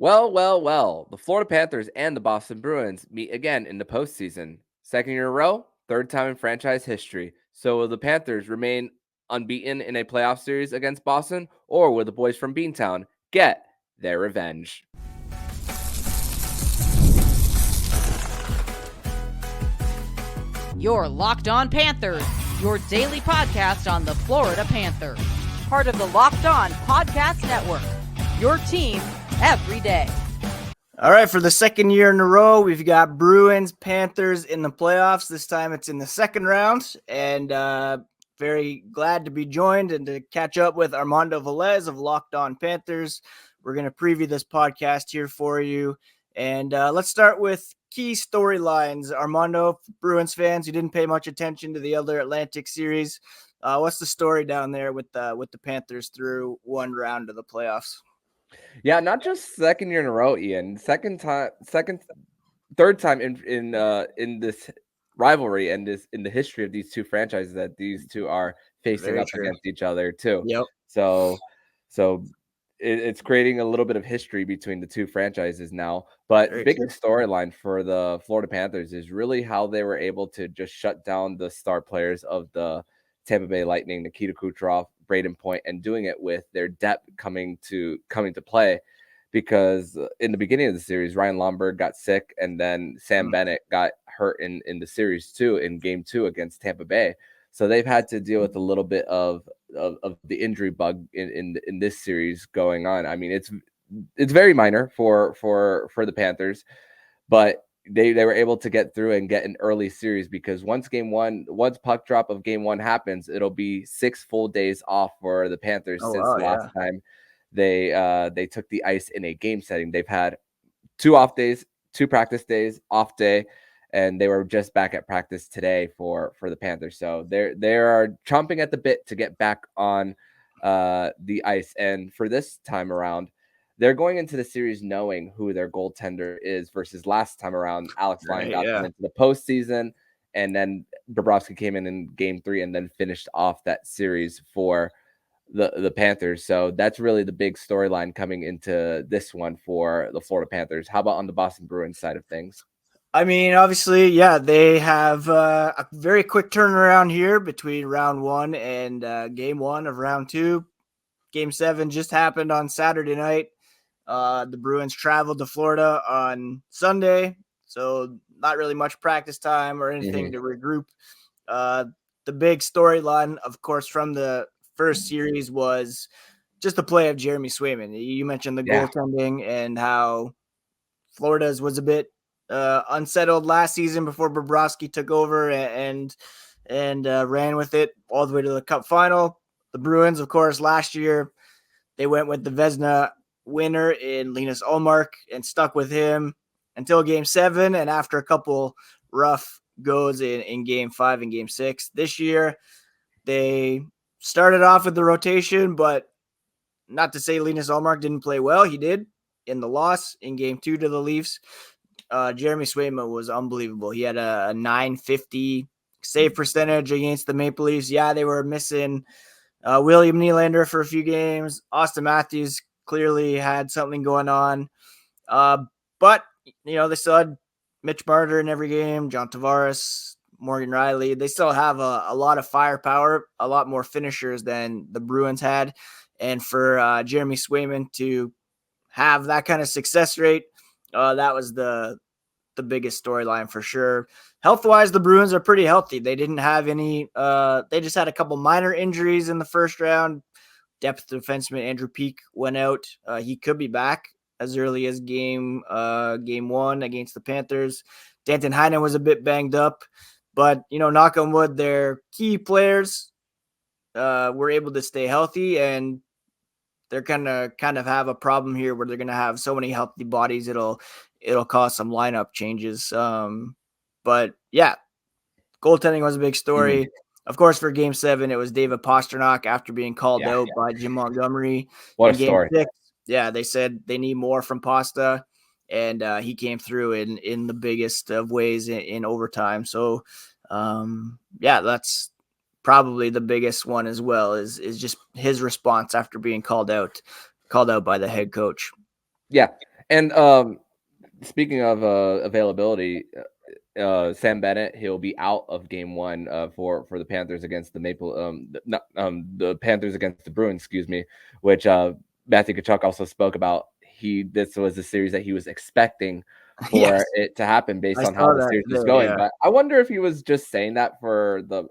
Well. The Florida Panthers and the Boston Bruins meet again in the postseason. Second year in a row, third time in franchise history. So will the Panthers remain unbeaten in a playoff series against Boston, or will the boys from Beantown get their revenge? You're Locked On Panthers, your daily podcast on the Florida Panthers. Part of the Locked On Podcast Network, your team every day. All right, for the second year in a row, we've got Bruins, Panthers in the playoffs. This time it's in the second round, and very glad to be joined and to catch up with Armando Velez of Locked On Panthers. We're going to preview this podcast here for you, and let's start with key storylines. Armando, Bruins fans who didn't pay much attention to the other Atlantic series, what's the story down there with the Panthers through one round of the playoffs? Yeah, not just second year in a row, Ian. Third time in this rivalry and in the history of these two franchises that these two are facing up against each other too. Yep. So it's creating a little bit of history between the two franchises now. But biggest storyline for the Florida Panthers is really how they were able to just shut down the star players of the Tampa Bay Lightning, Nikita Kucherov, Braden Point, and doing it with their depth coming to play. Because in the beginning of the series, Ryan Lomberg got sick, and then Sam Bennett got hurt in the series too, in game 2 against Tampa Bay. So they've had to deal with a little bit of the injury bug in this series going on. I mean, it's very minor for the Panthers, but they were able to get through and get an early series, because once puck drop of game 1 happens, it'll be 6 full days off for the Panthers last time they took the ice in a game setting. They've had 2 off days, 2 practice days, off day, and they were just back at practice today for the Panthers. So they are chomping at the bit to get back on the ice. And for this time around, they're going into the series knowing who their goaltender is, versus last time around, Alex Lyon got them into the postseason, and then Bobrovsky came in game 3 and then finished off that series for the Panthers. So that's really the big storyline coming into this one for the Florida Panthers. How about on the Boston Bruins side of things? I mean, obviously, they have a very quick turnaround here between round 1 and game 1 of round 2. Game 7 just happened on Saturday night. The Bruins traveled to Florida on Sunday, so not really much practice time or anything to regroup. The big storyline, of course, from the first series was just the play of Jeremy Swayman. You mentioned the goaltending and how Florida's was a bit unsettled last season before Bobrovsky took over and ran with it all the way to the Cup final. The Bruins, of course, last year they went with the Vezina winner in Linus Ullmark and stuck with him until game 7, and after a couple rough goes in game 5 and game 6 this year, they started off with the rotation, but not to say Linus Ullmark didn't play well. He did in the loss in game 2 to the Leafs. Jeremy Swayman was unbelievable. He had a .950 save percentage against the Maple Leafs. Yeah, they were missing William Nylander for a few games. Austin Matthews clearly had something going on. But, they still had Mitch Marner in every game, John Tavares, Morgan Riley. They still have a lot of firepower, a lot more finishers than the Bruins had. And for Jeremy Swayman to have that kind of success rate, that was the biggest storyline for sure. Health-wise, the Bruins are pretty healthy. They didn't have any they just had a couple minor injuries in the first round. Depth defenseman Andrew Peeke went out. He could be back as early as game 1 against the Panthers. Danton Heinen was a bit banged up, but knock on wood, their key players were able to stay healthy, and they're gonna kind of have a problem here where they're gonna have so many healthy bodies it'll cause some lineup changes. But yeah, goaltending was a big story. Of course, for game 7, it was David Pastrnak after being called out by Jim Montgomery. What a story. Game 6, they said they need more from Pasta, and he came through in the biggest of ways in overtime. So, that's probably the biggest one as well, is just his response after being called out by the head coach. Yeah. And speaking of availability, Sam Bennett, he'll be out of game one for the Panthers against the the Panthers against the Bruins, excuse me, which Matthew Tkachuk also spoke about. This was a series that he was expecting for Yes, it to happen based I on how saw the that series is today. going. Yeah, But I wonder if he was just saying that for the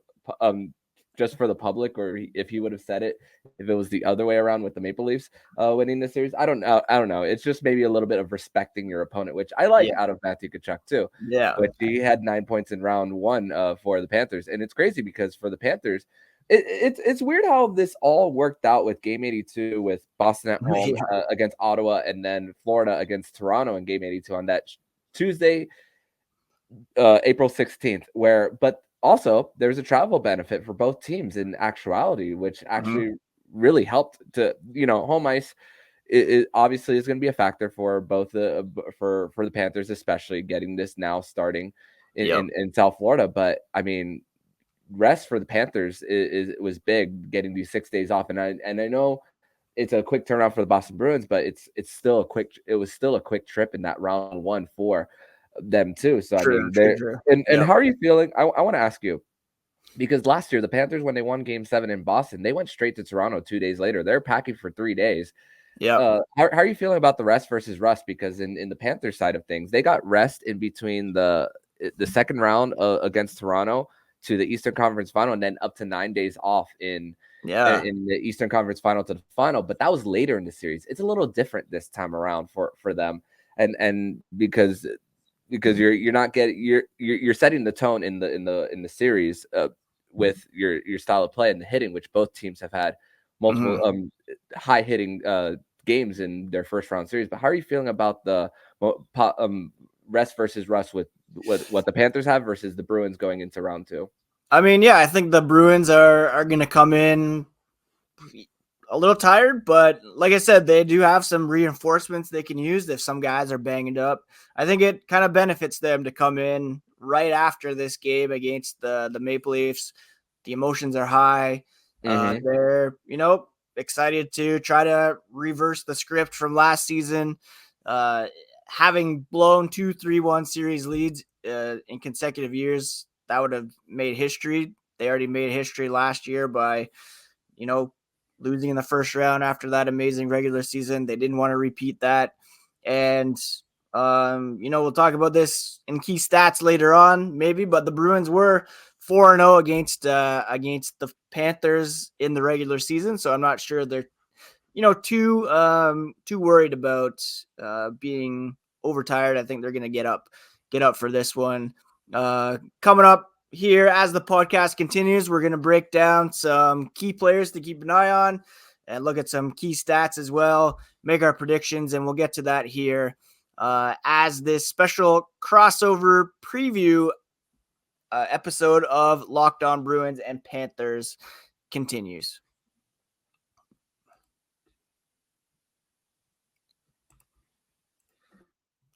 just for the public, or if he would have said it if it was the other way around with the Maple Leafs winning the series. I don't know. It's just maybe a little bit of respecting your opponent, which I like yeah, out of Matthew Tkachuk too. yeah. Which he had 9 points in round one for the Panthers, and it's crazy because for the Panthers, it's weird how this all worked out with Game 82 with Boston at home Yeah. against Ottawa, and then Florida against Toronto in Game 82 on that Tuesday, April 16th. But also there's a travel benefit for both teams in actuality, which Mhm. actually really helped to home ice. It obviously is going to be a factor for both for the Panthers, especially getting this now starting Yep. in South Florida. But I mean, rest for the Panthers was big, getting these 6 days off, and I know it's a quick turnaround for the Boston Bruins, but it was still a quick trip in that round one for them too. So I True. mean, True. they're True. and Yep. how are you feeling? I want to ask you, because last year the Panthers, when they won Game 7 in Boston, they went straight to Toronto 2 days later. They're packing for 3 days. Yep. How are you feeling about the rest versus rust? Because in the Panthers side of things, they got rest in between the second round against Toronto to the Eastern Conference Final, and then up to 9 days off Yeah. in the Eastern Conference Final to the final. But that was later in the series. It's a little different this time around for them, and because you're not getting you're setting the tone in the series with your style of play and the hitting, which both teams have had multiple Mhm. high hitting games in their first round series. But how are you feeling about the rest versus rust with what the Panthers have versus the Bruins going into round two? I mean, yeah, I think the Bruins are going to come in a little tired, but like I said, they do have some reinforcements they can use if some guys are banged up. I think it kind of benefits them to come in right after this game against the Maple Leafs. The emotions are high. Mm-hmm. They're excited to try to reverse the script from last season, uh, having blown 2-3-1 series leads in consecutive years. That would have made history. They already made history last year by you know, losing in the first round after that amazing regular season. They didn't want to repeat that. And, we'll talk about this in key stats later on, maybe, but the Bruins were 4-0 against the Panthers in the regular season. So I'm not sure they're, too worried about being overtired. I think they're going to get up for this one. Coming up here as the podcast continues, we're going to break down some key players to keep an eye on and look at some key stats as well, make our predictions, and we'll get to that here as this special crossover preview episode of Locked On Bruins and Panthers continues.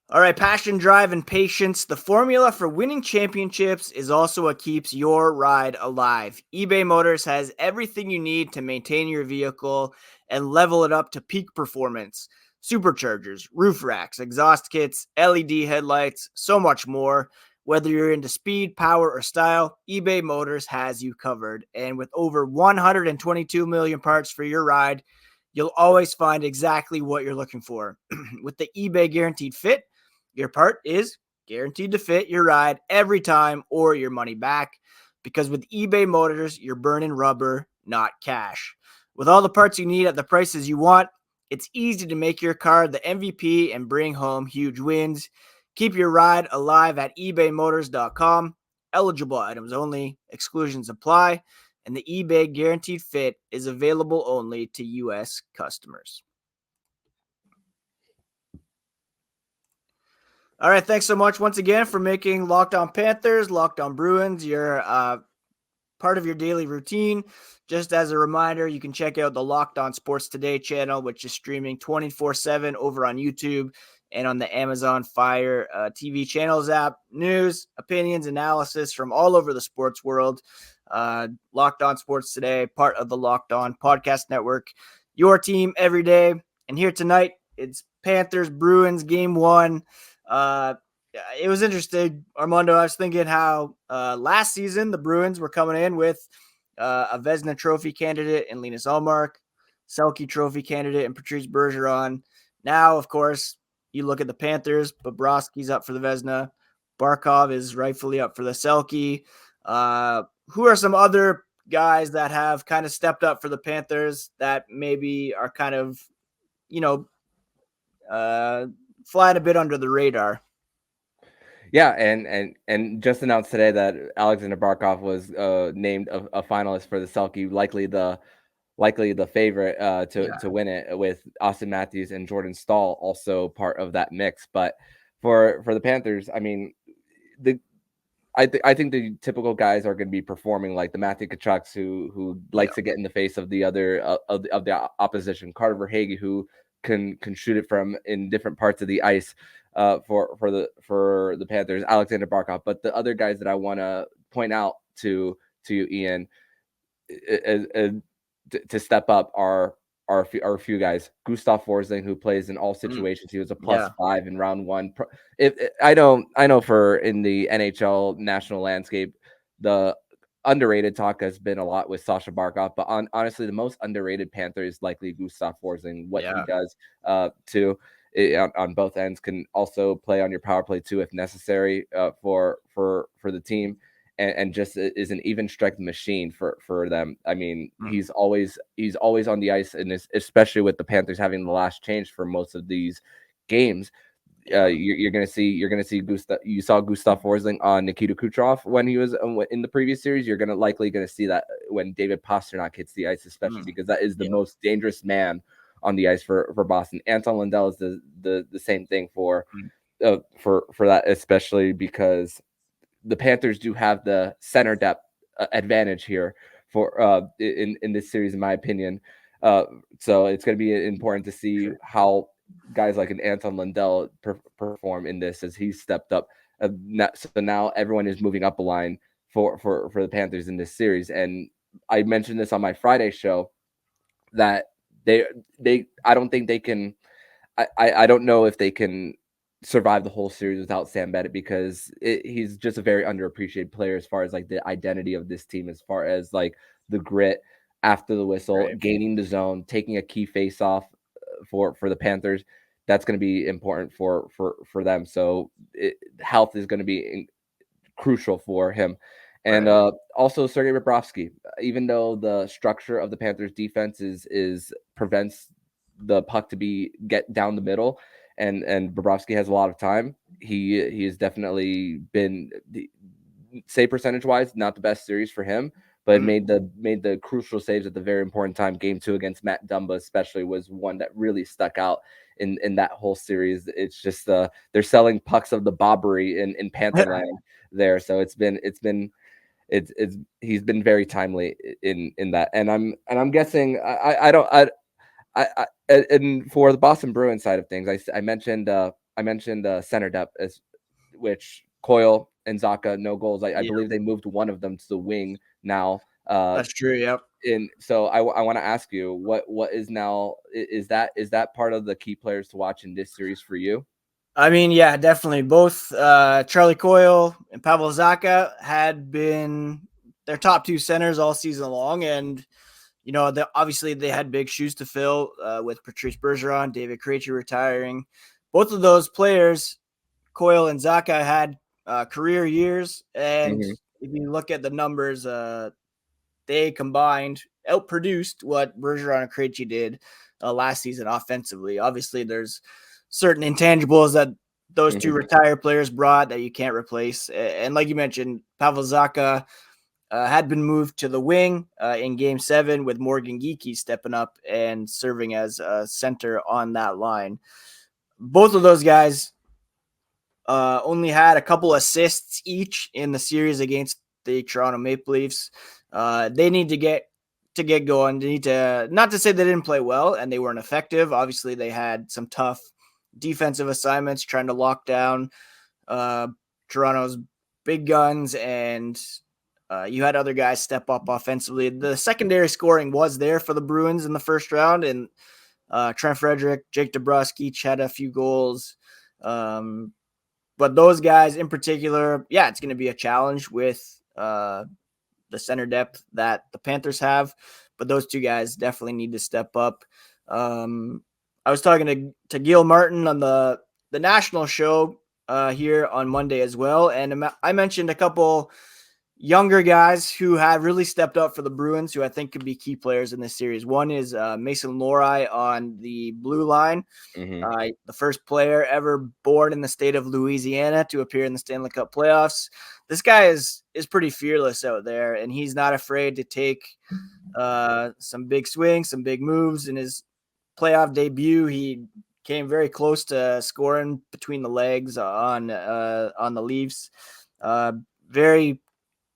All right, passion, drive, and patience. The formula for winning championships is also what keeps your ride alive. eBay Motors has everything you need to maintain your vehicle and level it up to peak performance. Superchargers, roof racks, exhaust kits, LED headlights, so much more. Whether you're into speed, power, or style, eBay Motors has you covered. And with over 122 million parts for your ride, you'll always find exactly what you're looking for. With the eBay Guaranteed Fit, your part is guaranteed to fit your ride every time or your money back, because with eBay Motors, you're burning rubber, not cash. With all the parts you need at the prices you want, it's easy to make your car the MVP and bring home huge wins. Keep your ride alive at ebaymotors.com. Eligible items only, exclusions apply, and the eBay Guaranteed Fit is available only to U.S. customers. All right, thanks so much once again for making Locked On Panthers, Locked On Bruins your part of your daily routine. Just as a reminder, you can check out the Locked On Sports Today channel, which is streaming 24/7 over on YouTube and on the Amazon Fire TV channels app. News, opinions, analysis from all over the sports world. Locked On Sports Today, part of the Locked On Podcast Network. Your team every day. And here tonight, it's Panthers Bruins game 1. It was interesting, Armando. I was thinking how last season the Bruins were coming in with a Vezina Trophy candidate in Linus Ullmark, Selke Trophy candidate and Patrice Bergeron. Now, of course, you look at the Panthers, Bobrovsky's up for the Vezina. Barkov is rightfully up for the Selke. Who are some other guys that have kind of stepped up for the Panthers that maybe are kind of, flying a bit under the radar? Yeah, and just announced today that Alexander Barkov was named a finalist for the Selke, likely the favorite to win it, with Austin Matthews and Jordan Staal also part of that mix. But for the Panthers, I mean, I think the typical guys are going to be performing like the Matthew Tkachuks, who likes to get in the face of the other of the opposition. Carter Verhaeghe, who can shoot it from in different parts of the ice. For the Panthers, Alexander Barkov. But the other guys that I want to point out to you, Ian, to step up are a few guys. Gustav Forsling, who plays in all situations. He was a +5 in round 1. I know for in the NHL national landscape, the underrated talk has been a lot with Sasha Barkov, but honestly, the most underrated Panther is likely Gustav Forsling. What he does too. On both ends, can also play on your power play too if necessary for the team, and just is an even strength machine for them. I mean, he's always on the ice, and especially with the Panthers having the last change for most of these games. You're gonna see Gustav. You saw Gustav Forsling on Nikita Kucherov when he was in the previous series. You're likely gonna see that when David Pastrnak hits the ice, especially because that is the most dangerous man on the ice for Boston. Anton Lundell is the same thing for that, especially because the Panthers do have the center depth advantage here for in this series, in my opinion. So it's going to be important to see how guys like an Anton Lundell perform in this, as he's stepped up. So now everyone is moving up a line for the Panthers in this series. And I mentioned this on my Friday show that I don't think they can. I don't know if they can survive the whole series without Sam Bennett, because he's just a very underappreciated player as far as like the identity of this team, as far as like the grit after the whistle, gaining the zone, taking a key face off for the Panthers. That's going to be important for them. So health is going to be crucial for him. And also Sergei Bobrovsky, even though the structure of the Panthers defense is prevents the puck to get down the middle, and Bobrovsky has a lot of time, he has definitely been, save percentage wise, not the best series for him, but made the crucial saves at the very important time. Game 2 against Matt Dumba especially was one that really stuck out in that whole series. It's just they're selling pucks of the Bobbery in Pantherland there. So he's been very timely in that. And I'm guessing and for the Boston Bruins side of things, I mentioned center depth, which Coyle and Zacha, no goals. I believe they moved one of them to the wing now. That's true. Yep. And so I want to ask you, what is now, is that part of the key players to watch in this series for you? I mean, yeah, definitely. Both Charlie Coyle and Pavel Zacha had been their top 2 centers all season long, and obviously they had big shoes to fill with Patrice Bergeron, David Krejci retiring. Both of those players, Coyle and Zacha, had career years, and if you look at the numbers, they combined outproduced what Bergeron and Krejci did last season offensively. Obviously, there's certain intangibles that those 2 retired players brought that you can't replace. And like you mentioned, Pavel Zacha had been moved to the wing in Game 7, with Morgan Geekie stepping up and serving as a center on that line. Both of those guys only had a couple assists each in the series against the Toronto Maple Leafs. They need to get going. They need to, not to say they didn't play well and they weren't effective. Obviously, they had some tough defensive assignments trying to lock down Toronto's big guns, and you had other guys step up offensively. The secondary scoring was there for the Bruins in the first round, and Trent Frederick, Jake DeBrusk each had a few goals. But those guys in particular, yeah, it's going to be a challenge with the center depth that the Panthers have. But those two guys definitely need to step up. I was talking to Gil Martin on the national show here on Monday as well. And I mentioned a couple younger guys who have really stepped up for the Bruins, who I think could be key players in this series. One is Mason Lohrei on the blue line, the first player ever born in the state of Louisiana to appear in the Stanley Cup playoffs. This guy is pretty fearless out there, and he's not afraid to take some big swings, some big moves. In his playoff debut, he came very close to scoring between the legs on the Leafs. Very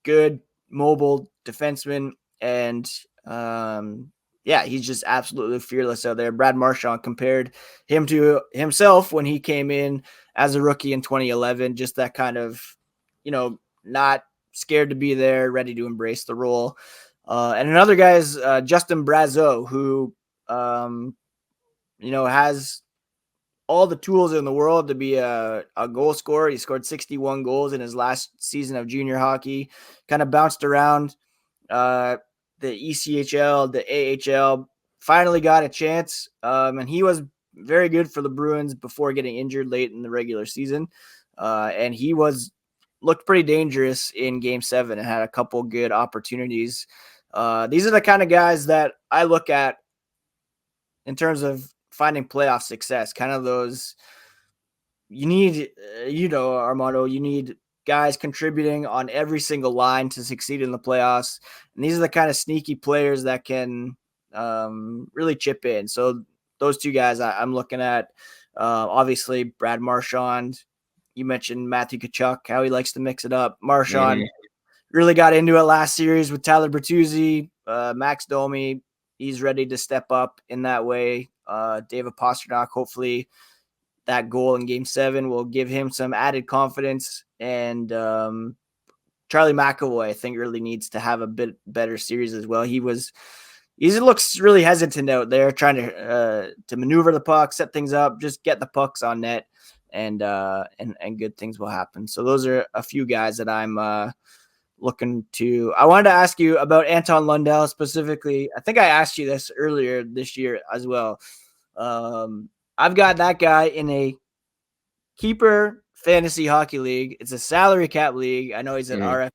good mobile defenseman, and he's just absolutely fearless out there. Brad Marchand compared him to himself when he came in as a rookie in 2011, just that kind of, not scared to be there, ready to embrace the role. And another guy is Justin Brazeau, who has all the tools in the world to be a goal scorer. He scored 61 goals in his last season of junior hockey, kind of bounced around the ECHL, the AHL, finally got a chance. And he was very good for the Bruins before getting injured late in the regular season. And he looked pretty dangerous in Game 7 and had a couple good opportunities. These are the kind of guys that I look at in terms of finding playoff success, kind of those you need, Armando, you need guys contributing on every single line to succeed in the playoffs. And these are the kind of sneaky players that can really chip in. So those two guys I'm looking at, obviously Brad Marchand. You mentioned Matthew Tkachuk, how he likes to mix it up. Marchand really got into it last series with Tyler Bertuzzi, Max Domi. He's ready to step up in that way. David Pastrnak, hopefully that goal in Game 7 will give him some added confidence. And Charlie McAvoy, I think, really needs to have a bit better series as well. He looks really hesitant out there, trying to maneuver the puck, set things up, just get the pucks on net, and good things will happen. So those are a few guys that I'm looking to. I wanted to ask you about Anton Lundell specifically. I think I asked you this earlier this year as well. I've got that guy in a keeper fantasy hockey league. It's a salary cap league. I know he's an RFA.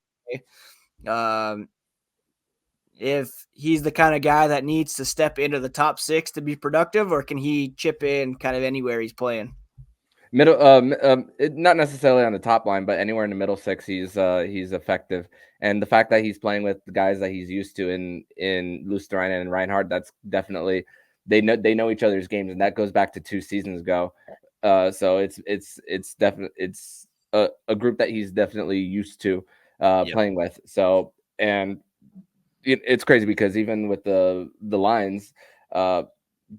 If he's the kind of guy that needs to step into the top 6 to be productive, or can he chip in kind of anywhere he's playing? Middle, not necessarily on the top line, but anywhere in the middle 6, he's effective. And the fact that he's playing with the guys that he's used to in Luostarinen and Reinhart, that's definitely they know each other's games, and that goes back to 2 seasons ago. So it's definitely a group that he's definitely used to playing with. So, and it's crazy because even with the lines,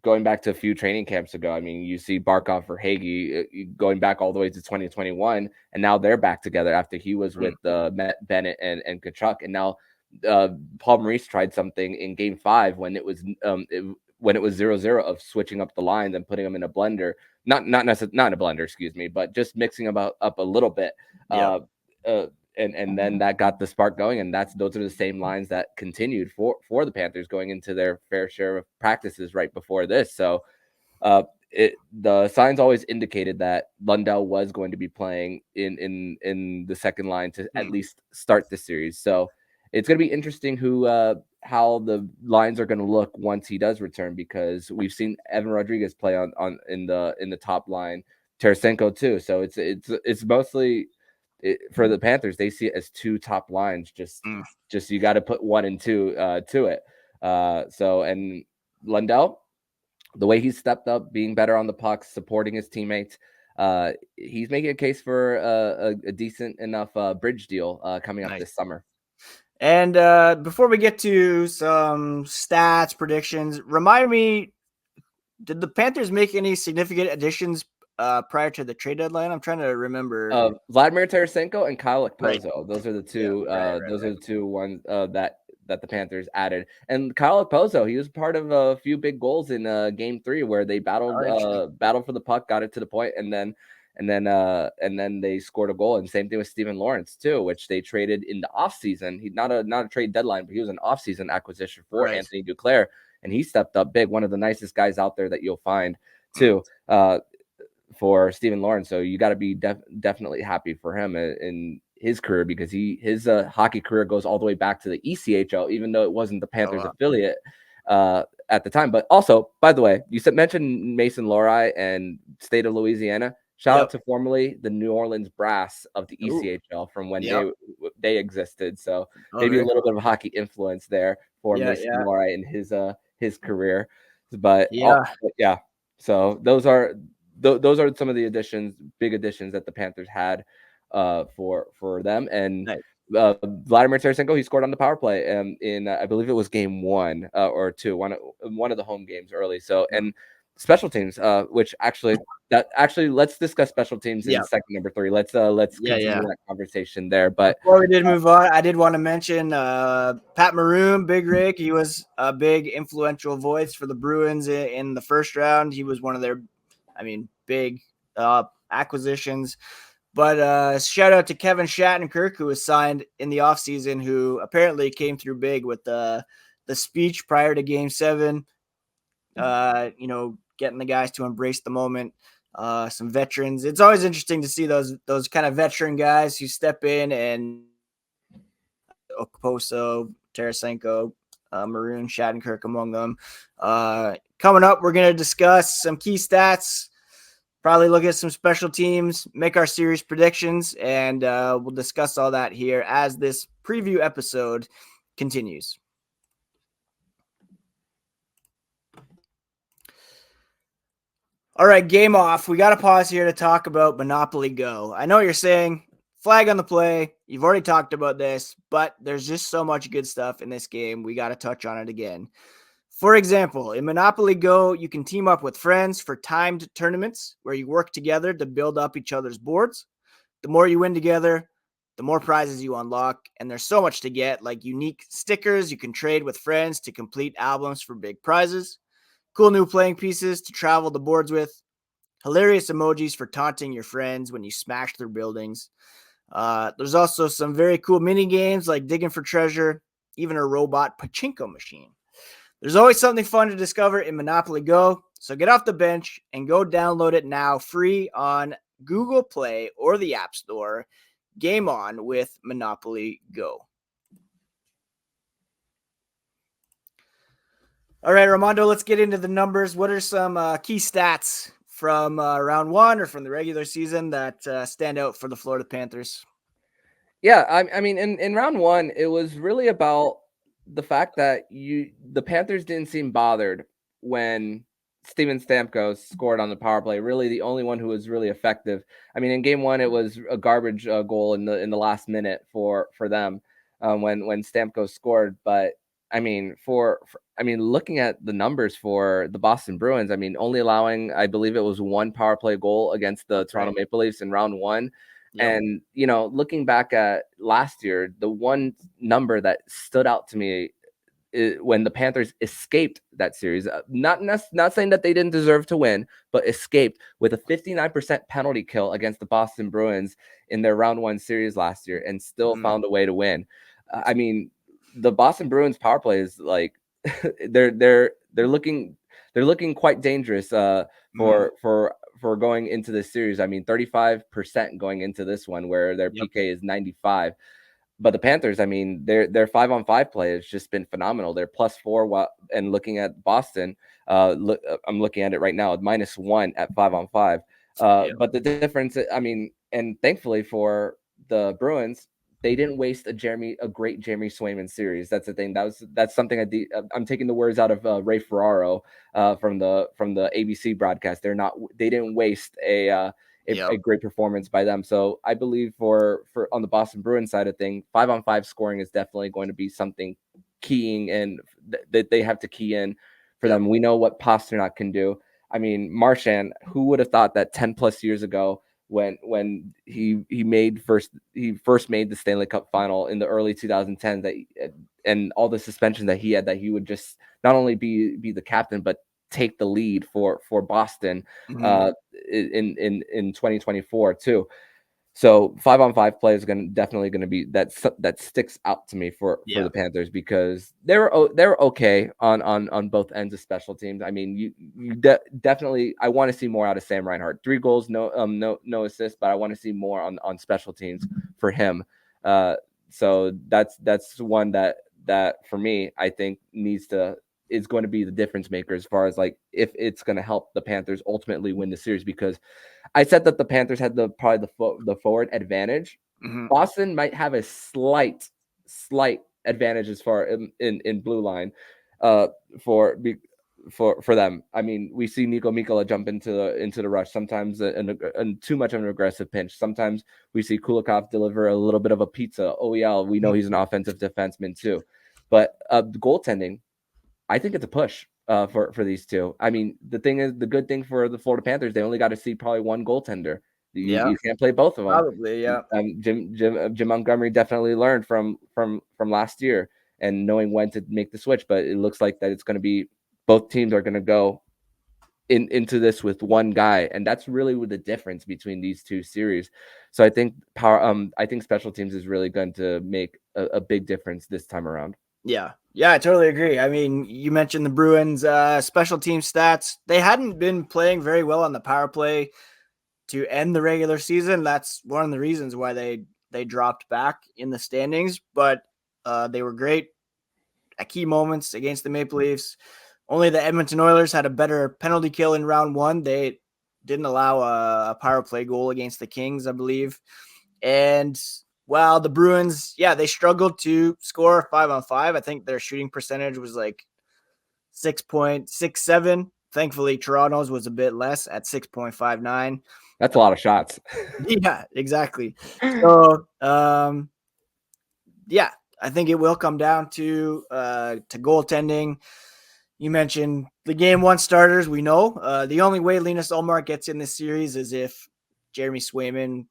going back to a few training camps ago, I mean, you see Barkov or Hagee going back all the way to 2021, and now they're back together after he was with Bennett and Tkachuk, and now Paul Maurice tried something in Game 5 when it was 0-0 of switching up the lines and putting them in a blender, not in a blender, excuse me, but just mixing them up a little bit. And then that got the spark going, and those are the same lines that continued for the Panthers going into their fair share of practices right before this. So the signs always indicated that Lundell was going to be playing in the second line to at least start the series. So it's going to be interesting how the lines are going to look once he does return, because we've seen Evan Rodriguez play in the top line, Tarasenko too. So it's mostly. For the Panthers, they see it as 2 top lines. Just you got to put 1 and 2 to it. So, and Lundell, the way he's stepped up, being better on the pucks, supporting his teammates, he's making a case for a decent enough bridge deal coming up this summer. And before we get to some stats, predictions, remind me, did the Panthers make any significant additions prior to the trade deadline? I'm trying to remember. Vladimir Tarasenko and Kyle Okposo. Those are the two. Those are the 2 ones that that the Panthers added. And Kyle Okposo, he was part of a few big goals in Game 3 where they battled for the puck, got it to the point, and then they scored a goal. And same thing with Steven Lawrence too, which they traded in the offseason. He not a trade deadline, but he was an offseason acquisition for Anthony Duclair, and he stepped up big. One of the nicest guys out there that you'll find too. For Steven Lawrence. So you got to be definitely happy for him in his career, because his hockey career goes all the way back to the ECHL, even though it wasn't the Panthers affiliate at the time. But also, by the way, you mentioned Mason Lohrei and state of Louisiana. Shout out to formerly the New Orleans Brass of the ECHL from when they existed. So maybe a little bit of hockey influence there for Mason Lohrei in his career. But so those are some of the big additions that the Panthers had for them. And Vladimir Tarasenko, he scored on the power play in I believe it was game 1 or 2, one of the home games early. So, and special teams, which let's discuss special teams in second number 3. Let's continue that conversation there. But before we did move on, I did want to mention Pat Maroon, Big Rig. He was a big influential voice for the Bruins in the first round. He was one of their big acquisitions. But shout out to Kevin Shattenkirk, who was signed in the offseason, who apparently came through big with the speech prior to Game 7, getting the guys to embrace the moment. Some veterans. It's always interesting to see those kind of veteran guys who step in, and Okposo, Tarasenko, Maroon, Shattenkirk among them. Coming up, we're going to discuss some key stats, probably look at some special teams, make our series predictions, and we'll discuss all that here as this preview episode continues. All right, game off. We got to pause here to talk about Monopoly Go. I know what you're saying, flag on the play. You've already talked about this, but there's just so much good stuff in this game. We got to touch on it again. For example, in Monopoly Go, you can team up with friends for timed tournaments where you work together to build up each other's boards. The more you win together, the more prizes you unlock. And there's so much to get, like unique stickers you can trade with friends to complete albums for big prizes, cool new playing pieces to travel the boards with, hilarious emojis for taunting your friends when you smash their buildings. There's also some very cool mini games like digging for treasure, even a robot pachinko machine. There's always something fun to discover in Monopoly Go, so get off the bench and go download it now, free on Google Play or the App Store. Game on with Monopoly Go. All right, Armando, let's get into the numbers. What are some key stats from round 1 or from the regular season that stand out for the Florida Panthers? Yeah, I mean, in round 1, it was really about the fact that the Panthers didn't seem bothered when Steven Stamkos scored on the power play. Really, the only one who was really effective. I mean, in game 1, it was a garbage goal in the last minute for them when Stamkos scored. But I mean, looking at the numbers for the Boston Bruins, I mean, only allowing, I believe it was 1 power play goal against the Toronto Maple Leafs in round 1. And, looking back at last year, the one number that stood out to me is when the Panthers escaped that series, not saying that they didn't deserve to win, but escaped with a 59% penalty kill against the Boston Bruins in their round 1 series last year, and still found a way to win. I mean, the Boston Bruins power play is like they're looking quite dangerous for going into this series. I mean, 35% going into this one, where their PK is 95. But the Panthers, I mean, their 5-on-5 play has just been phenomenal. They're +4. And looking at Boston, I'm looking at it right now, -1 at 5-on-5. But the difference, I mean, and thankfully for the Bruins, they didn't waste a great Jeremy Swayman series. That's the thing. That's something I'm taking the words out of Ray Ferraro from the ABC broadcast. They didn't waste a great performance by them. So I believe for on the Boston Bruins side of thing, 5-on-5 scoring is definitely going to be something keying in that they have to key in for them. We know what Pasternak can do. I mean, Marchand, who would have thought that 10 plus years ago when he first made the Stanley Cup final in the early 2010s, and all the suspension that he had, that he would just not only be the captain but take the lead for Boston in 2024 too. So 5-on-5 play is definitely going to be that sticks out to me for the Panthers, because they were okay on both ends of special teams. I mean, you definitely, I want to see more out of Sam Reinhart. 3 goals, no assists, but I want to see more on special teams for him. So that's one that for me, I think is going to be the difference maker as far as like if it's going to help the Panthers ultimately win the series, because I said that the Panthers had probably the forward advantage. Boston might have a slight advantage as far in blue line for them. I mean, we see Nico Mikkola jump into the rush sometimes, and too much of an aggressive pinch. Sometimes we see Kulikov deliver a little bit of a pizza. OEL, we know he's an offensive defenseman too, but the goaltending, I think it's a push for these two. I mean, the good thing for the Florida Panthers, they only got to see probably one goaltender. You can't play both of them. Probably, yeah. Jim Montgomery definitely learned from last year and knowing when to make the switch. But it looks like that it's going to be both teams are going to go into this with one guy, and that's really with the difference between these two series. So I think I think special teams is really going to make a big difference this time around. Yeah, I totally agree. I mean, you mentioned the Bruins special team stats. They hadn't been playing very well on the power play to end the regular season. That's one of the reasons why they dropped back in the standings, but they were great at key moments against the Maple Leafs. Only the Edmonton Oilers had a better penalty kill in round 1. They didn't allow a power play goal against the Kings, I believe. And while the Bruins, they struggled to score 5-on-5. I think their shooting percentage was like 6.67. Thankfully, Toronto's was a bit less at 6.59. That's a lot of shots. Yeah, exactly. So, I think it will come down to goaltending. You mentioned the game 1 starters. We know the only way Linus Ullmark gets in this series is if Jeremy Swayman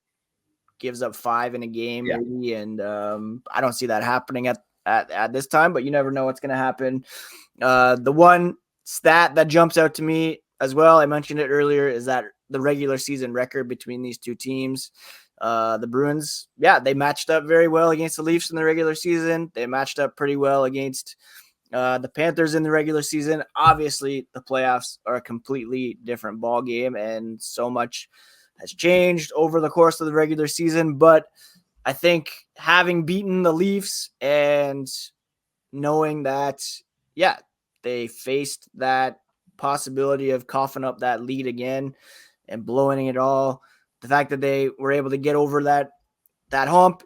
gives up 5 in a game, maybe, and I don't see that happening at this time, but you never know what's going to happen. The one stat that jumps out to me as well, I mentioned it earlier, is that the regular season record between these two teams. The Bruins, they matched up very well against the Leafs in the regular season. They matched up pretty well against the Panthers in the regular season. Obviously, the playoffs are a completely different ball game, and so much has changed over the course of the regular season. But I think having beaten the Leafs and knowing that, they faced that possibility of coughing up that lead again and blowing it all, the fact that they were able to get over that hump,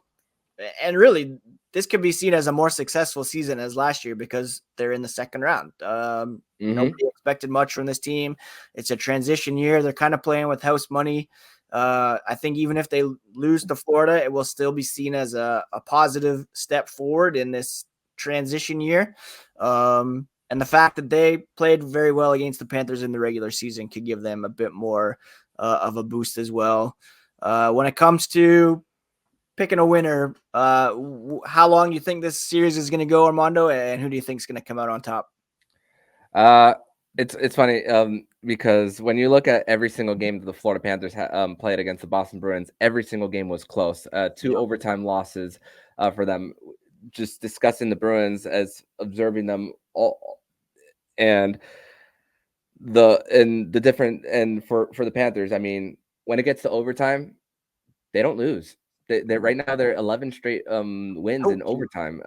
and really this could be seen as a more successful season as last year because they're in the second round. Nobody expected much from this team. It's a transition year. They're kind of playing with house money. I think even if they lose to Florida, it will still be seen as a positive step forward in this transition year. And the fact that they played very well against the Panthers in the regular season could give them a bit more of a boost as well. When it comes to picking a winner, how long do you think this series is going to go, Armando, and who do you think is going to come out on top? It's funny because when you look at every single game that the Florida Panthers played against the Boston Bruins, every single game was close. 2 overtime losses for them. Just discussing the Bruins as observing them all, and the different, and for the Panthers, I mean, when it gets to overtime, they don't lose. They right now they're 11 straight wins in overtime,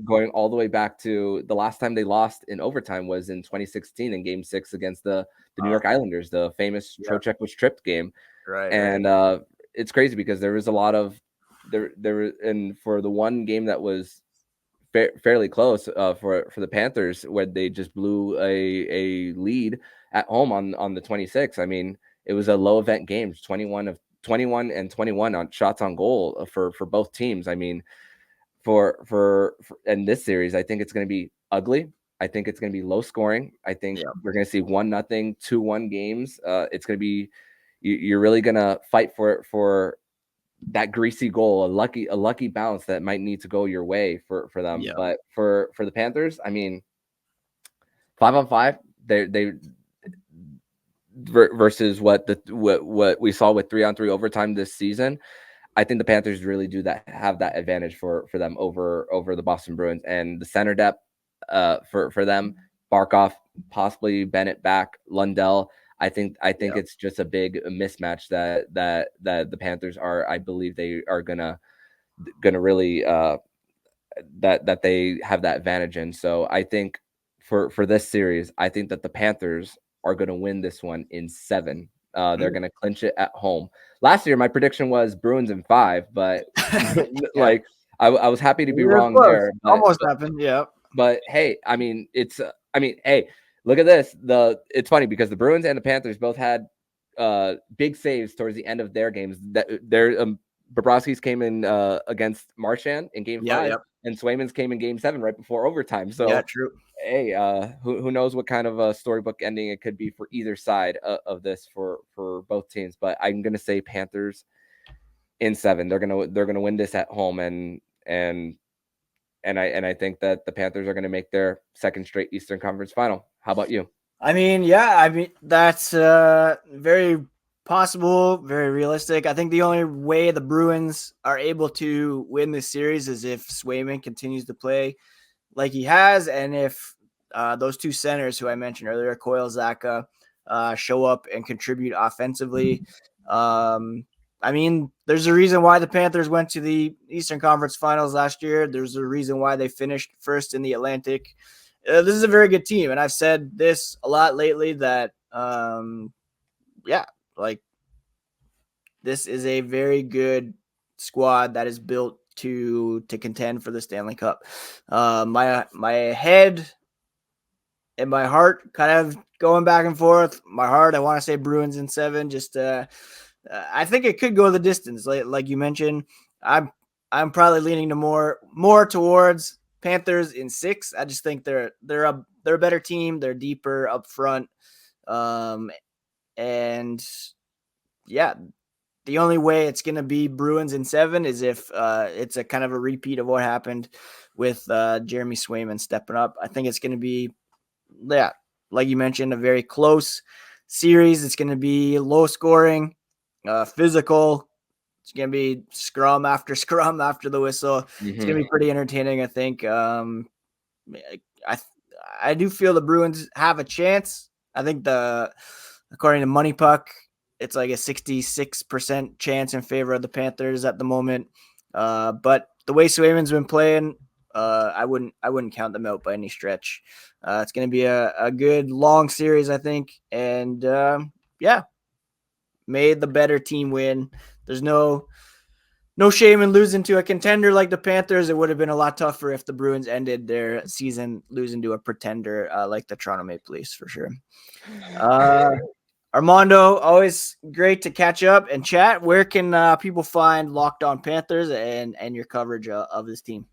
going all the way back to the last time they lost in overtime was in 2016 in Game 6 against the New York Islanders, the famous Trocheck was tripped game. Right. And it's crazy because there was a lot of and for the one game that was fairly close for the Panthers, where they just blew a lead at home on the 26th. I mean, it was a low event game, 21 and 21 on shots on goal for both teams. I mean, for in this series, I think it's going to be ugly. I think it's going to be low scoring. I think we're going to see 1-0, 2-1 games. It's going to be, you're really gonna fight for that greasy goal, a lucky bounce that might need to go your way for them. Yeah. But for the Panthers, I mean, 5-on-5, they versus what we saw with 3-on-3 overtime this season. I think the Panthers really do have that advantage for them over the Boston Bruins, and the center depth for them, Barkov, possibly Bennett back, Lundell. I think it's just a big mismatch that the Panthers are. I believe they are gonna really that they have that advantage in. So I think for this series, I think that the Panthers are going to win this one in 7. They're going to clinch it at home. Last year, my prediction was Bruins in 5, but like I was happy to be wrong close. there. Almost happened, yeah. But hey, I mean, hey, look at this. It's funny because the Bruins and the Panthers both had big saves towards the end of their games. That their Bobrovsky's came in against Marchand in Game 5, and Swayman's came in Game 7 right before overtime. So yeah, true. Hey, who knows what kind of a storybook ending it could be for either side of this for both teams. But I'm gonna say Panthers in 7. They're gonna win this at home, and I think that the Panthers are gonna make their second straight Eastern Conference final. How about you? I mean, that's very possible, very realistic. I think the only way the Bruins are able to win this series is if Swayman continues to play like he has, and if those two centers who I mentioned earlier, Coyle, Zaka, show up and contribute offensively. I mean, there's a reason why the Panthers went to the Eastern Conference Finals last year. There's a reason why they finished first in the Atlantic. This is a very good team, and I've said this a lot lately that, this is a very good squad that is built to contend for the Stanley Cup. My head and my heart kind of going back and forth. My heart, I want to say Bruins in 7. Just I think it could go the distance, like you mentioned. I'm probably leaning to more towards Panthers in 6. I just think they're a better team. They're deeper up front, and yeah. The only way it's going to be Bruins in 7 is if it's a kind of a repeat of what happened with Jeremy Swayman stepping up. I think it's going to be, like you mentioned, a very close series. It's going to be low scoring, physical. It's going to be scrum after the whistle. Mm-hmm. It's going to be pretty entertaining, I think. I do feel the Bruins have a chance. I think according to Money Puck, it's like a 66% chance in favor of the Panthers at the moment. But the way Swayman's been playing, I wouldn't count them out by any stretch. It's going to be a good long series, I think. And may the better team win. There's no shame in losing to a contender like the Panthers. It would have been a lot tougher if the Bruins ended their season losing to a pretender like the Toronto Maple Leafs, for sure. Armando, always great to catch up and chat. Where can people find Locked On Panthers and your coverage of this team?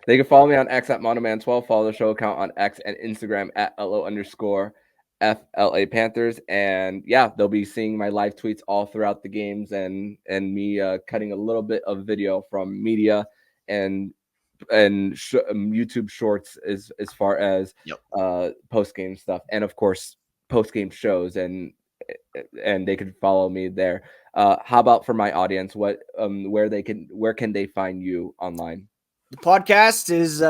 They can follow me on X at Monoman12. Follow the show account on X and Instagram at @LO_FLA Panthers. And yeah, they'll be seeing my live tweets all throughout the games and me cutting a little bit of video from media and YouTube shorts as far as post-game stuff. And of course, post-game shows and they can follow me there. How about for my audience, where can they find you online? The podcast is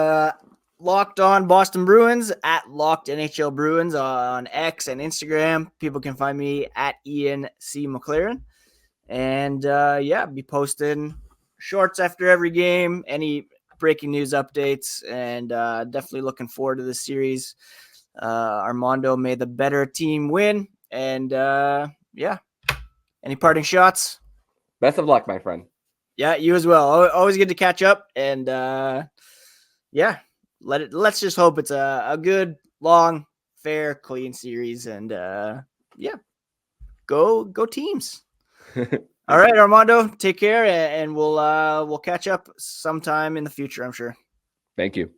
Locked On Boston Bruins at Locked NHL Bruins on X and Instagram. People can find me at Ian C. McLaren. And be posting shorts after every game, any breaking news updates, and definitely looking forward to this series. Armando, may the better team win. And any parting shots? Best of luck, my friend. Yeah, you as well. Always good to catch up. And let's just hope it's a good, long, fair, clean series. And go teams. All right, Armando, take care, and we'll catch up sometime in the future, I'm sure. Thank you.